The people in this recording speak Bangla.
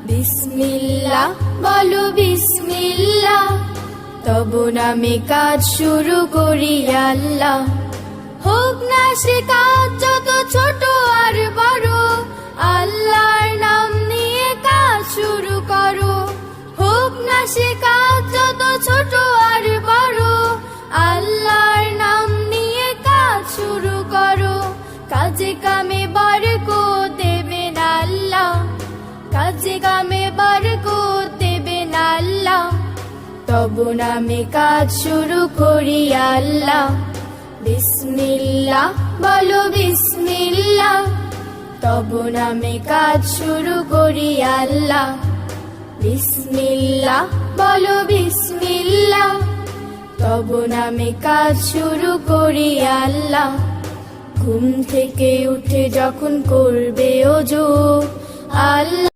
বিসমিল্লাহ বলো বিসমিল্লাহ, তব নামে কাজ শুরু করি আল্লাহ। হোক না সে কাজ যত ছোট আর বড়, আল্লাহর নাম নিয়ে কাজ শুরু করো। হোক না সে কাজ যত ছোট আর বড়, আল্লাহর নাম নিয়ে কাজ শুরু করো। কাজে কামে বরকত দেবেন আল্লাহ, কাজে কামে বরকত দেবেন আল্লাহ। তব নামে কাজ শুরু করি আল্লাহ। বিসমিল্লাহ বলো বিসমিল্লাহ, তব নামে কাজ শুরু করি আল্লাহ। বিসমিল্লাহ বলো বিসমিল্লাহ, তব নামে কাজ শুরু করি আল্লাহ। ঘুম থেকে উঠে যখন করবে ওযু আল্লাহ